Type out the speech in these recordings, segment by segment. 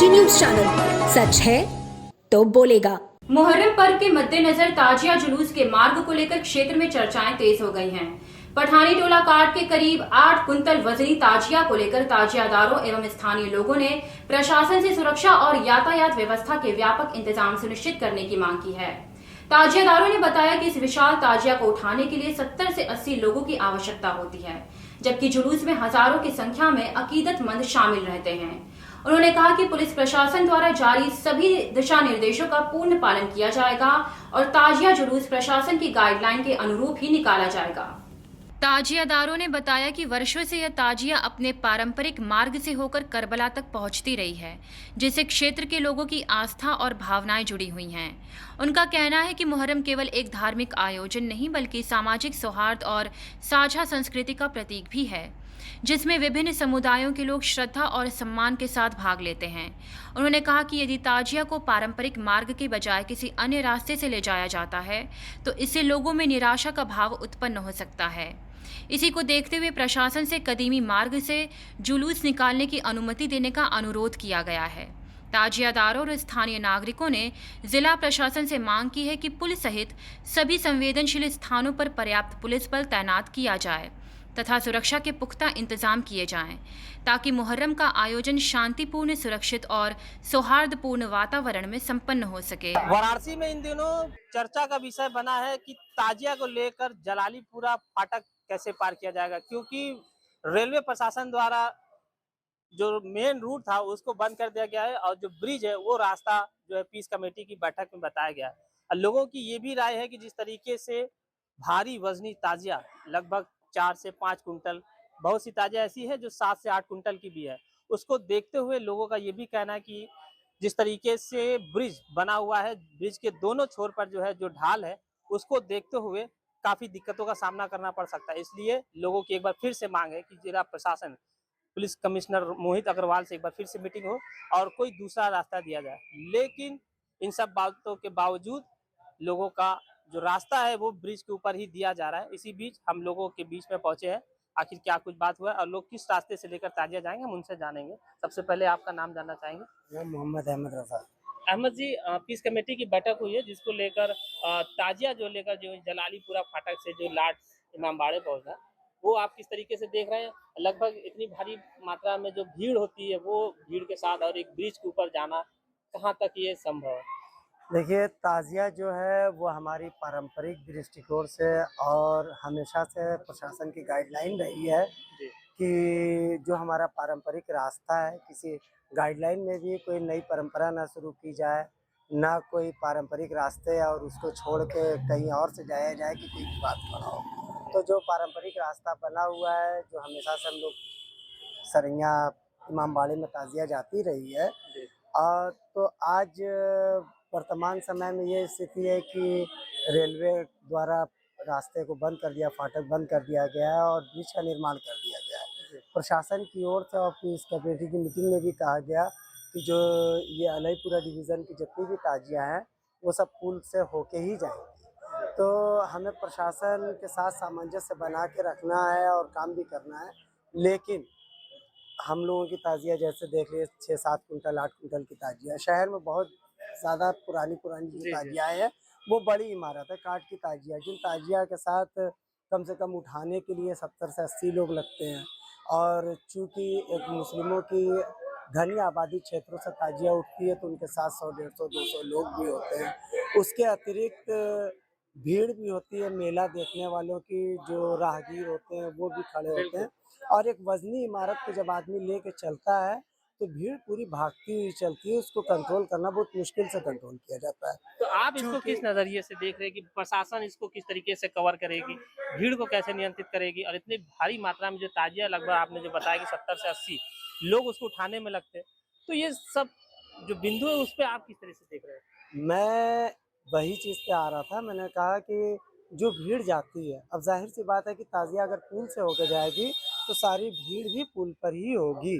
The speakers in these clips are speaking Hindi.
एमजी न्यूज चैनल, सच है तो बोलेगा। मुहर्रम पर्व के मद्देनजर ताजिया जुलूस के मार्ग को लेकर क्षेत्र में चर्चाएं तेज हो गई हैं। पठानी टोला काट के करीब 8 कुंतल वजनी ताजिया को लेकर ताजियादारों एवं स्थानीय लोगों ने प्रशासन से सुरक्षा और यातायात व्यवस्था के व्यापक इंतजाम सुनिश्चित करने की मांग की है। ताजियादारों ने बताया कि इस विशाल ताजिया को उठाने के लिए 70 से 80 लोगों की आवश्यकता होती है, जबकि जुलूस में हजारों की संख्या में अकीदतमंद शामिल रहते हैं। उन्होंने कहा कि पुलिस प्रशासन द्वारा जारी सभी दिशा निर्देशों का पूर्ण पालन किया जाएगा और ताजिया जुलूस प्रशासन की गाइडलाइन के अनुरूप ही निकाला जाएगा। ताजियादारों ने बताया कि वर्षों से यह ताजिया अपने पारंपरिक मार्ग से होकर करबला तक पहुंचती रही है, जिससे क्षेत्र के लोगों की आस्था और भावनाएं जुड़ी हुई हैं। उनका कहना है कि मुहर्रम केवल एक धार्मिक आयोजन नहीं बल्कि सामाजिक सौहार्द और साझा संस्कृति का प्रतीक भी है, जिसमें विभिन्न समुदायों के लोग श्रद्धा और सम्मान के साथ भाग लेते हैं। उन्होंने कहा कि यदि ताजिया को पारंपरिक मार्ग के बजाय किसी अन्य रास्ते से ले जाया जाता है तो इससे लोगों में निराशा का भाव उत्पन्न हो सकता है। इसी को देखते हुए प्रशासन से कदीमी मार्ग से जुलूस निकालने की अनुमति देने का अनुरोध किया गया है। ताजियादारों और स्थानीय नागरिकों ने जिला प्रशासन से मांग की है कि पुलिस सहित सभी संवेदनशील स्थानों पर पर्याप्त पुलिस बल तैनात किया जाए तथा सुरक्षा के पुख्ता इंतजाम किए जाएं, ताकि मुहर्रम का आयोजन शांतिपूर्ण, सुरक्षित और सौहार्दपूर्ण वातावरण में संपन्न हो सके। वाराणसी में इन दिनों चर्चा का विषय बना है कि ताजिया को लेकर जलालीपुरा फाटक कैसे पार किया जाएगा, क्योंकि रेलवे प्रशासन द्वारा जो मेन रूट था उसको बंद कर दिया गया है और जो ब्रिज है वो रास्ता जो है पीस कमेटी की बैठक में बताया गया है। और लोगों की ये भी राय है कि जिस तरीके से भारी वजनी ताजिया लगभग 4 से 5 कुंटल, बहुत सी ताजिया ऐसी है जो 7 से 8 कुंटल की भी है, उसको देखते हुए लोगों का ये भी कहना है कि जिस तरीके से ब्रिज बना हुआ है, ब्रिज के दोनों छोर पर जो है जो ढाल है उसको देखते हुए काफी दिक्कतों का सामना करना पड़ सकता है। इसलिए लोगों की एक बार फिर से मांग है कि जिला प्रशासन, पुलिस कमिश्नर मोहित अग्रवाल से एक बार फिर से मीटिंग हो और कोई दूसरा रास्ता दिया जाए। लेकिन इन सब बातों के बावजूद लोगों का जो रास्ता है वो ब्रिज के ऊपर ही दिया जा रहा है। इसी बीच हम लोगों के बीच में पहुंचे हैं, आखिर क्या कुछ बात हुआ है और लोग किस रास्ते से लेकर ताजिया जाएंगे हम उनसे जानेंगे। सबसे पहले आपका नाम जानना चाहेंगे। मैं मोहम्मद अहमद रजा। अहमद जी, पीस कमेटी की बैठक हुई है जिसको लेकर ताजिया जो लेकर जो जलालीपुरा फाटक से जो लाट इमामबाड़े पहुंचा, वो आप किस तरीके से देख रहे हैं? लगभग इतनी भारी मात्रा में जो भीड़ होती है वो भीड़ के साथ और एक ब्रिज के ऊपर जाना, कहाँ तक ये संभव है? देखिए, ताज़िया जो है वो हमारी पारंपरिक दृष्टिकोण से और हमेशा से प्रशासन की गाइडलाइन रही है जी। कि जो हमारा पारंपरिक रास्ता है, किसी गाइडलाइन में भी कोई नई परंपरा ना शुरू की जाए, ना कोई पारंपरिक रास्ते और उसको छोड़ के कहीं और से जाया जाए कि कोई बात खड़ा हो। तो जो पारंपरिक रास्ता बना हुआ है, जो हमेशा से हम लोग सरैया इमामबाड़े में ताज़िया जाती रही है, जी। तो आज वर्तमान समय में ये स्थिति है कि रेलवे द्वारा रास्ते को बंद कर दिया, फाटक बंद कर दिया गया है और ब्रिज का निर्माण कर दिया गया है। प्रशासन की ओर से और पुलिस कमेटी की मीटिंग में भी कहा गया कि जो ये अलईपुरा डिवीज़न की जितनी भी ताजिया हैं वो सब पुल से होके ही जाएंगी। तो हमें प्रशासन के साथ सामंजस्य बना के रखना है और काम भी करना है। लेकिन हम लोगों की ताजिया जैसे देख लीजिए 6-7 कुंटल 8 कुंटल की ताजिया, शहर में बहुत ज़्यादा पुरानी जो ताजिया है वो बड़ी इमारत है, काठ की ताजिया, जिन ताजिया के साथ कम से कम उठाने के लिए 70 से 80 लोग लगते हैं। और चूँकि एक मुस्लिमों की घनी आबादी क्षेत्रों से ताजिया उठती है तो उनके साथ 100, 150, 200 लोग भी होते हैं। उसके अतिरिक्त भीड़ भी होती है, मेला देखने वालों की, जो राहगीर होते हैं वो भी खड़े होते हैं। और एक वज़नी इमारत को जब आदमी लेके चलता है तो भीड़ पूरी भागती हुई चलती है, उसको कंट्रोल करना बहुत मुश्किल से कंट्रोल किया जाता है। तो आप इसको किस नजरिए से देख रहे हैं कि प्रशासन इसको किस तरीके से कवर करेगी, भीड़ को कैसे नियंत्रित करेगी और इतनी भारी मात्रा में जो ताजिया लगभग आपने जो बताया कि 70 से 80 लोग उसको उठाने में लगते हैं, तो ये सब जो बिंदु है उस पर आप किस तरह से देख रहे हैं? मैं वही चीज़ पे आ रहा था, मैंने कहा कि जो भीड़ जाती है, अब ज़ाहिर सी बात है कि ताज़िया अगर पुल से होकर जाएगी तो सारी भीड़ भी पुल पर ही होगी।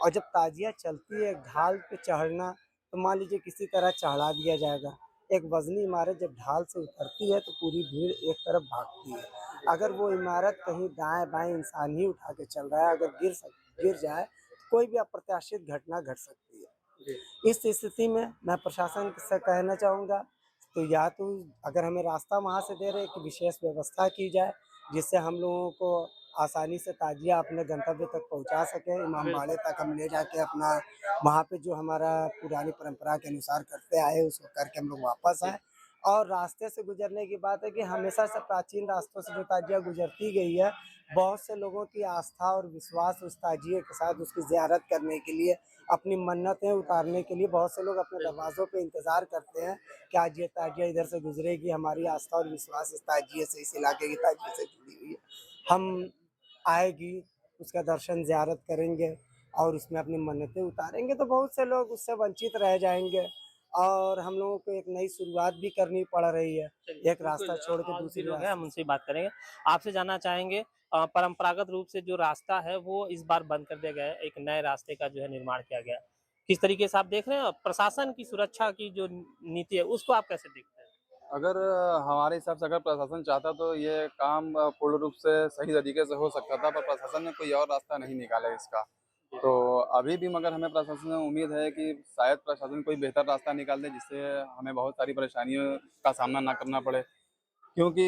और जब ताज़िया चलती है ढाल पे चढ़ना, तो मान लीजिए किसी तरह चढ़ा दिया जाएगा। एक वज़नी इमारत जब ढाल से उतरती है तो पूरी भीड़ एक तरफ भागती है। अगर वो इमारत कहीं दाएँ-बाएँ इंसान ही उठा के चल रहा है, अगर गिर जाए तो कोई भी अप्रत्याशित घटना घट सकती है। इस स्थिति में मैं प्रशासन से कहना चाहूँगा, तो या तो अगर हमें रास्ता वहाँ से दे रहे हैं कि विशेष व्यवस्था की जाए, जिससे हम लोगों को आसानी से ताजिया अपने गंतव्य तक पहुँचा सकें। इमामबाड़े तक हम ले जाके अपना वहाँ पे जो हमारा पुरानी परंपरा के अनुसार करते आए, उसको करके हम लोग वापस आएँ। और रास्ते से गुजरने की बात है कि हमेशा से प्राचीन रास्तों से जो ताजिया गुजरती गई है, बहुत से लोगों की आस्था और विश्वास उस ताजिए के साथ उसकी ज़ियारत करने के लिए, अपनी मन्नतें उतारने के लिए बहुत से लोग अपने दरवाज़ों पे इंतज़ार करते हैं कि आज ये ताजिया इधर से गुजरेगी। हमारी आस्था और विश्वास इस ताजिए से, इस इलाके की ताजिए से जुड़ी हुई है। हम आएगी, उसका दर्शन ज़ियारत करेंगे और उसमें अपनी मन्नतें उतारेंगे, तो बहुत से लोग उससे वंचित रह जाएँगे और हम लोगों को एक नई शुरुआत भी करनी पड़ रही है। एक रास्ता छोड़ के दूसरी लोग हैं, रास्ते हम उनसे बात करेंगे। आपसे जानना चाहेंगे, परंपरागत रूप से जो रास्ता है वो इस बार बंद कर दिया गया है, एक नए रास्ते का जो है निर्माण किया गया है। किस तरीके से आप देख रहे हैं? प्रशासन की सुरक्षा की जो नीति है उसको आप कैसे देखते हैं? अगर हमारे हिसाब से अगर प्रशासन चाहता तो ये काम पूर्ण रूप से सही तरीके से हो सकता था, पर प्रशासन ने कोई और रास्ता नहीं निकाला इसका। तो अभी भी मगर हमें प्रशासन से उम्मीद है कि शायद प्रशासन कोई बेहतर रास्ता निकाल दे, जिससे हमें बहुत सारी परेशानियों का सामना ना करना पड़े। क्योंकि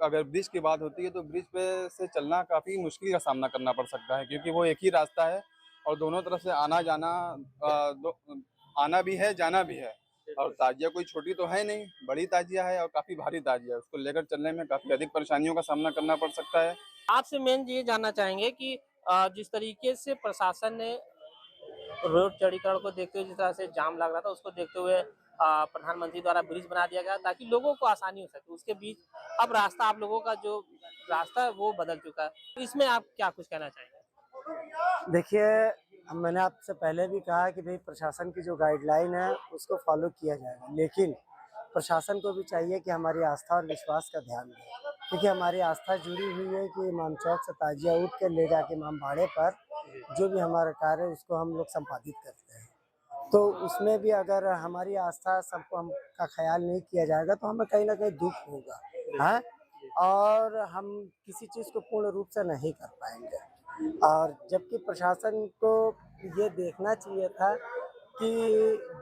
अगर ब्रिज की बात होती है तो ब्रिज पे से चलना काफ़ी मुश्किल का सामना करना पड़ सकता है, क्योंकि वो एक ही रास्ता है और दोनों तरफ से आना जाना आना भी है, जाना भी है। और ताजिया कोई छोटी तो है नहीं, बड़ी ताजिया है और काफ़ी भारी ताजिया है। उसको लेकर चलने में काफ़ी अधिक परेशानियों का सामना करना पड़ सकता है। आपसे मेन ये जानना चाहेंगे कि जिस तरीके से प्रशासन ने रोड चौड़ीकरण को देखते हुए, जिस तरह से जाम लग रहा था उसको देखते हुए प्रधानमंत्री द्वारा ब्रिज बना दिया गया ताकि लोगों को आसानी हो सके, उसके बीच अब रास्ता आप लोगों का जो रास्ता है वो बदल चुका है। इसमें आप क्या कुछ कहना चाहेंगे? देखिए, अब मैंने आपसे पहले भी कहा कि भाई प्रशासन की जो गाइडलाइन है उसको फॉलो किया जाएगा, लेकिन प्रशासन को भी चाहिए कि हमारी आस्था और विश्वास का ध्यान दें, क्योंकि हमारी आस्था जुड़ी हुई है कि इमाम चौक से ताजिया उठ के ले जाके इमामबाड़े पर जो भी हमारा कार्य है उसको हम लोग संपादित करते हैं। तो उसमें भी अगर हमारी आस्था सबको हम का ख्याल नहीं किया जाएगा तो हमें कहीं ना कहीं दुख होगा, हाँ, और हम किसी चीज़ को पूर्ण रूप से नहीं कर पाएंगे। और जबकि प्रशासन को ये देखना चाहिए था कि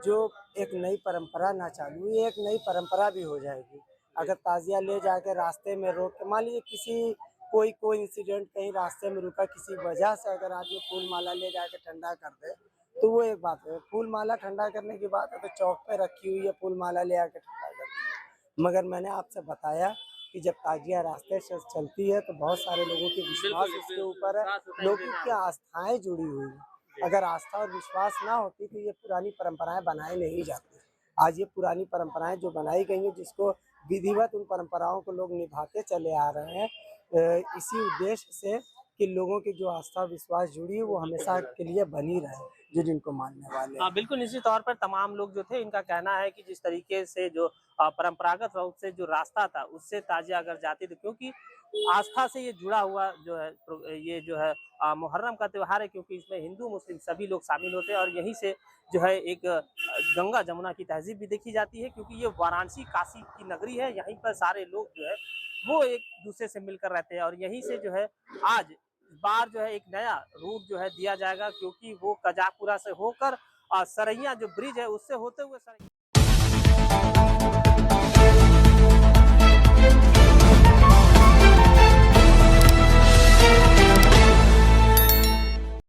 जो एक नई परंपरा ना चालू हुई, एक नई परंपरा भी हो जाएगी। अगर ताजिया ले जाके रास्ते में रोक के, मान लीजिए किसी कोई इंसिडेंट कहीं रास्ते में रुका, किसी वजह से अगर आदमी फूल माला ले जाके ठंडा कर दे तो वो एक बात है। फूल माला ठंडा करने की बात है तो चौक पे रखी हुई है, फूल माला ले आके ठंडा कर दी। मगर मैंने आपसे बताया कि जब ताजिया रास्ते से चलती है तो बहुत सारे लोगों की विश्वास उसके ऊपर है, लोगों की आस्थाएं जुड़ी हुई हैं। अगर आस्था और विश्वास ना होती तो ये पुरानी परंपराएं बनाई नहीं जाती। आज ये पुरानी परंपराएं जो बनाई गई हैं, जिसको विधिवत उन परंपराओं को लोग निभाते चले आ रहे हैं, इसी उद्देश्य से कि लोगों की जो आस्था विश्वास जुड़ी है वो हमेशा के लिए बनी रहे, जो जिनको मानने वाले हैं। हाँ, बिल्कुल निश्चित तौर पर तमाम लोग जो थे इनका कहना है कि जिस तरीके से जो परंपरागत रूप से जो रास्ता था उससे ताजिया अगर जाती थी, क्योंकि आस्था से ये जुड़ा हुआ जो है ये जो है मुहर्रम का त्योहार है, क्योंकि इसमें हिंदू मुस्लिम सभी लोग शामिल होते हैं और यहीं से जो है एक गंगा जमुना की तहजीब भी देखी जाती है, क्योंकि ये वाराणसी काशी की नगरी है। यहीं पर सारे लोग जो है वो एक दूसरे से मिलकर रहते हैं और यहीं से जो है आज इस बार जो है एक नया रूट जो है दिया जाएगा, क्योंकि वो कजापुरा से होकर सरैया जो ब्रिज है उससे होते हुए